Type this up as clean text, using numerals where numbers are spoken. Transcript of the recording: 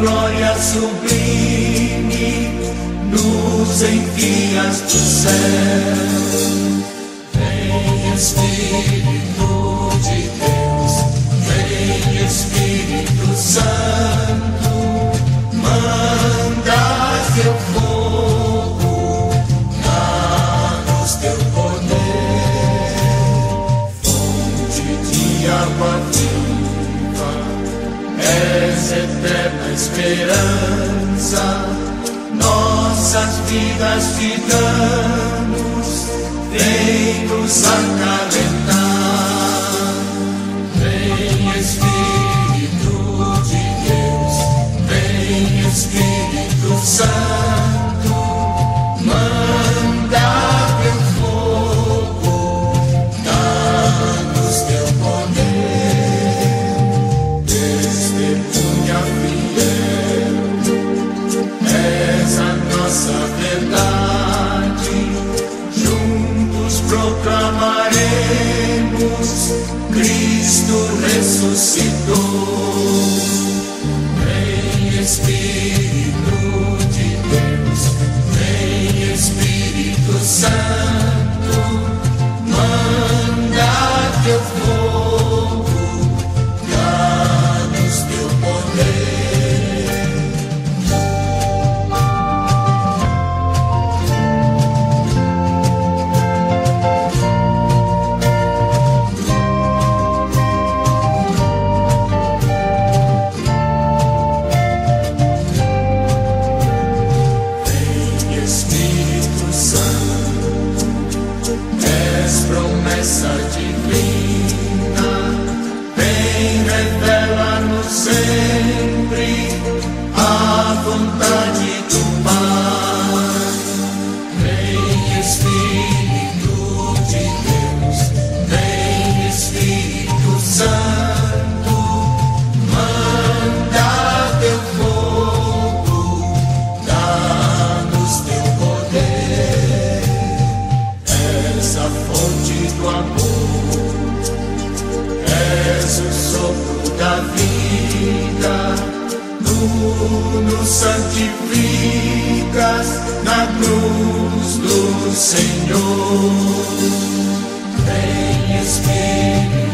glória sublime nos envias do céu. Vem Espírito de Deus, vem Espírito Santo, manda teu fogo, dá-nos teu poder, fonte de água viva, és eterna esperança, nossas vidas te damos, vem nos acalentar. Vem Espírito de Deus, vem Espírito Santo, manda teu fogo, dá-nos teu poder, testemunha fiel, és a nossa verdade, juntos proclamaremos, Cristo ressuscitou. Vem Espírito de Deus, vem Espírito Santo, manda teu fogo, dá-nos teu poder. Promessa divina, vem revela-nos sempre a vontade do Pai. Vem Espírito de Deus, vem Espírito Santo, manda teu fogo, dá-nos teu poder, és a fonte do amor, és o sopro da vida, tu nos santificas na cruz do Senhor. Vem Espírito